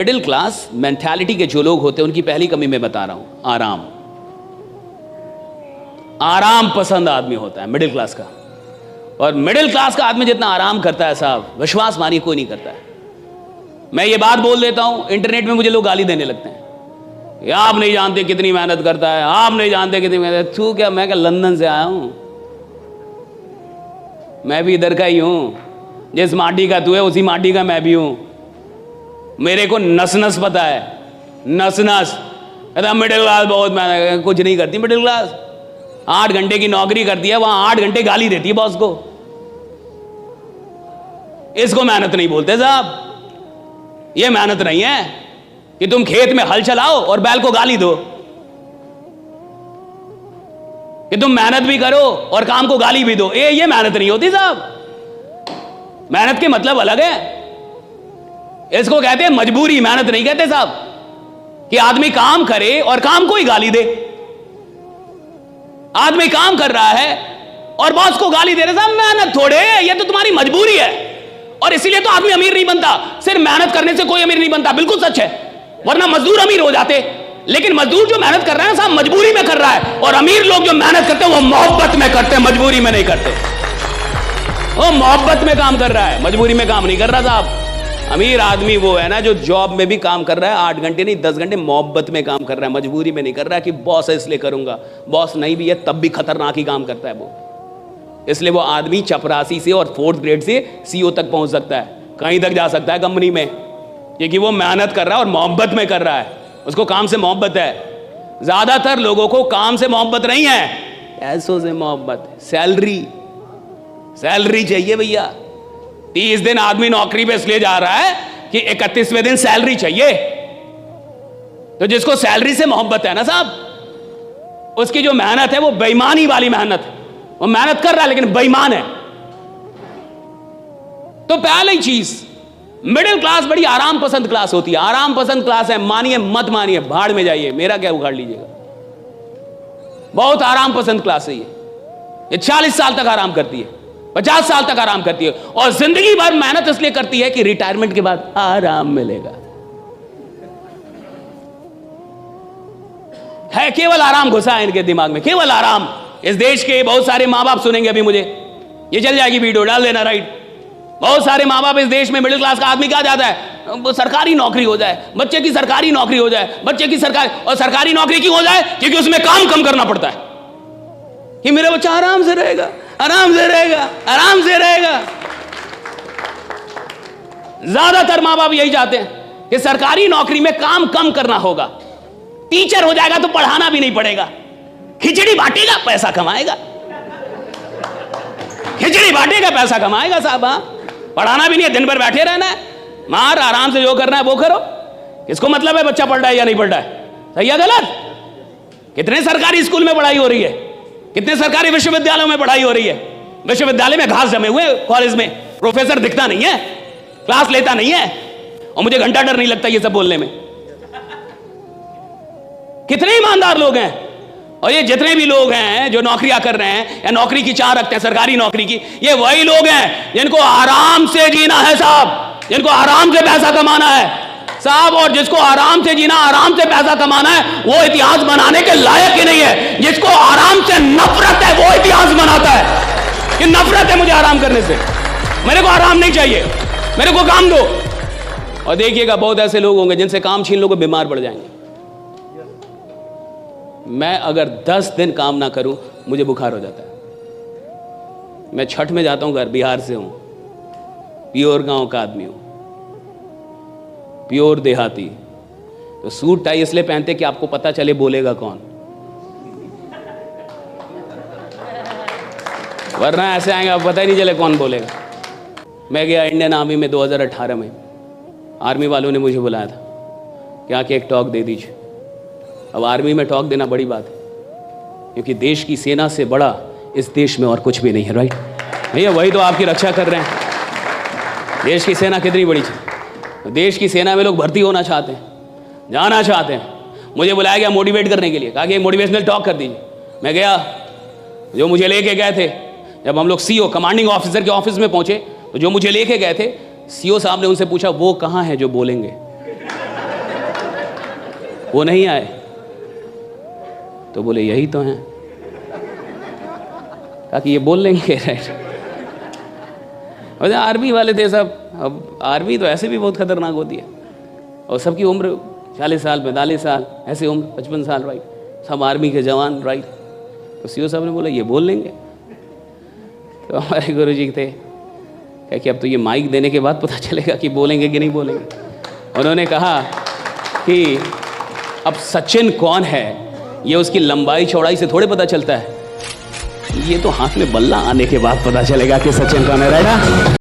Middle class mentality के जो लोग होते हैं उनकी पहली कमी मैं बता रहा हूं, आराम। आराम पसंद आदमी होता है मिडिल क्लास का। और मिडिल क्लास का आदमी जितना आराम करता है साहब, विश्वास मानिए कोई नहीं करता है। मैं ये बात बोल देता हूं, इंटरनेट में मुझे लोग गाली देने लगते हैं, ये आप नहीं जानते कितनी मेहनत करता है, आप नहीं जानते कितनी मेहनत। तू क्या, मैं क्या लंदन से आया हूं? मैं भी इधर का ही हूं। जिस माटी का तू है उसी माटी का मैं भी हूं। मेरे को नस नस पता है, नस नस। कहता मिडिल क्लास बहुत मेहनत, कुछ नहीं करती मिडिल क्लास। 8 घंटे की नौकरी करती है, वहां 8 घंटे गाली देती है बॉस को। इसको मेहनत नहीं बोलते साहब। ये मेहनत नहीं है कि तुम खेत में हल चलाओ और बैल को गाली दो, कि तुम मेहनत भी करो और काम को गाली भी दो। ये मेहनत नहीं होती साहब। मेहनत के मतलब अलग है। इसको कहते हैं मजबूरी, मेहनत नहीं कहते साहब। कि आदमी काम करे और काम को ही गाली दे। आदमी काम कर रहा है और बॉस को गाली दे रहे साहब, मेहनत थोड़े, ये तो तुम्हारी मजबूरी है। और इसीलिए तो आदमी अमीर नहीं बनता। सिर्फ मेहनत करने से कोई अमीर नहीं बनता, बिल्कुल सच है। वरना मजदूर अमीर हो जाते। लेकिन मजदूर जो मेहनत कर रहा है साहब, मजबूरी में कर रहा है। और अमीर लोग जो मेहनत करते हैं वो मोहब्बत में करते हैं, मजबूरी में नहीं करते। वो मोहब्बत में काम कर रहा है, मजबूरी में काम नहीं कर रहा साहब। अमीर आदमी वो है ना जो जॉब में भी काम कर रहा है, 8 घंटे नहीं 10 घंटे मोहब्बत में काम कर रहा है, मजबूरी में नहीं कर रहा है कि बॉस है इसलिए करूंगा। बॉस नहीं भी है तब भी खतरनाक ही काम करता है वो। इसलिए वो आदमी चपरासी से और 4th ग्रेड से CEO तक पहुंच सकता है, कहीं तक जा सकता है कंपनी में, क्योंकि वो मेहनत कर रहा है और मोहब्बत में कर रहा है। उसको काम से मोहब्बत है। ज्यादातर लोगों को काम से मोहब्बत नहीं है, पैसों से मोहब्बत। सैलरी चाहिए भैया। 30 दिन आदमी नौकरी पे इसलिए जा रहा है कि 31वें दिन सैलरी चाहिए। तो जिसको सैलरी से मोहब्बत है ना साहब, उसकी जो मेहनत है वो बेईमानी वाली मेहनत है। वो मेहनत कर रहा है लेकिन बेईमान है। तो पहली चीज, मिडिल क्लास बड़ी आराम पसंद क्लास होती है। आराम पसंद क्लास है, मानिए मत मानिए, भाड़ में जाइए, मेरा क्या उखाड़ लीजिएगा। बहुत आराम पसंद क्लास है ये 40 साल तक आराम करती है, 50 साल तक आराम करती है। और जिंदगी भर मेहनत इसलिए करती है कि रिटायरमेंट के बाद आराम मिलेगा। है केवल आराम घुसा है इनके दिमाग में, केवल आराम। इस देश के बहुत सारे माँ बाप सुनेंगे अभी मुझे, ये चल जाएगी वीडियो, डाल देना राइट। बहुत सारे माँ बाप इस देश में, मिडिल क्लास का आदमी क्या चाहता है, सरकारी नौकरी हो जाए, बच्चे की सरकारी नौकरी हो जाए, बच्चे की सरकारी। और सरकारी नौकरी क्यों हो जाए? क्योंकि उसमें काम कम करना पड़ता है, कि मेरा बच्चा आराम से रहेगा, आराम से रहेगा, आराम से रहेगा। ज्यादातर माँ बाप यही चाहते हैं कि सरकारी नौकरी में काम कम करना होगा। टीचर हो जाएगा तो पढ़ाना भी नहीं पड़ेगा, खिचड़ी बांटेगा पैसा कमाएगा। खिचड़ी बांटेगा पैसा कमाएगा साहब। पढ़ाना भी नहीं है, दिन भर बैठे रहना है, मार आराम से जो करना है वो करो। किसको मतलब है बच्चा पढ़ रहा है या नहीं पढ़ रहा है, सही है गलत? कितने सरकारी स्कूल में पढ़ाई हो रही है, कितने सरकारी विश्वविद्यालयों में पढ़ाई हो रही है। विश्वविद्यालय में घास जमे हुए, कॉलेज में प्रोफेसर दिखता नहीं है, क्लास लेता नहीं है, और मुझे घंटा डर नहीं लगता ये सब बोलने में। कितने ईमानदार लोग हैं। और ये जितने भी लोग हैं जो नौकरियां कर रहे हैं या नौकरी की चाह रखते हैं, सरकारी नौकरी की, ये वही लोग हैं जिनको आराम से जीना है साहब, जिनको आराम से पैसा कमाना है साहब। और जिसको आराम से जीना, आराम से पैसा कमाना है, वो इतिहास बनाने के लायक ही नहीं है। जिसको आराम से नफरत है वो इतिहास बनाता है कि नफरत है मुझे आराम करने से, मेरे को आराम नहीं चाहिए, मेरे को काम दो। और देखिएगा बहुत ऐसे लोग होंगे जिनसे काम छीन लो, को बीमार पड़ जाएंगे। मैं अगर 10 दिन काम ना करूं मुझे बुखार हो जाता है। मैं छठ में जाता हूं घर, बिहार से हूं, प्योर गांव का आदमी हूं, प्योर देहाती। तो सूट टाई इसलिए पहनते कि आपको पता चले बोलेगा कौन, वरना ऐसे आएंगे आप पता ही नहीं चले कौन बोलेगा। मैं गया इंडियन आर्मी में 2018 में, आर्मी वालों ने मुझे बुलाया था कि आके एक टॉक दे दीजिए। अब आर्मी में टॉक देना बड़ी बात है, क्योंकि देश की सेना से बड़ा इस देश में और कुछ भी नहीं है, राइट भैया? वही तो आपकी रक्षा कर रहे हैं। देश की सेना कितनी बड़ी चीज। देश की सेना में लोग भर्ती होना चाहते हैं, जाना चाहते हैं। मुझे बुलाया गया मोटिवेट करने के लिए, कहा कि मोटिवेशनल टॉक कर दीजिए। मैं गया, जो मुझे लेके गए थे, जब हम लोग CEO कमांडिंग ऑफिसर के ऑफिस में पहुंचे, तो जो मुझे लेके गए थे CEO साहब ने उनसे पूछा, वो कहाँ है जो बोलेंगे? वो नहीं आए। तो बोले यही तो हैं। कहा कि ये बोल लेंगे, राइट। आर्मी वाले थे सब। अब आर्मी तो ऐसे भी बहुत खतरनाक होती है, और सबकी उम्र 40 साल 45 साल, ऐसे उम्र 55 साल, राइट, सब आर्मी के जवान, राइट। तो सीओ साहब ने बोला ये बोल लेंगे। तो हमारे गुरु जी थे, कहे कि अब तो ये माइक देने के बाद पता चलेगा कि बोलेंगे कि नहीं बोलेंगे। उन्होंने कहा कि अब सचिन कौन है ये उसकी लंबाई चौड़ाई से थोड़े पता चलता है, ये तो हाथ में बल्ला आने के बाद पता चलेगा कि सचिन कौन है, राइट।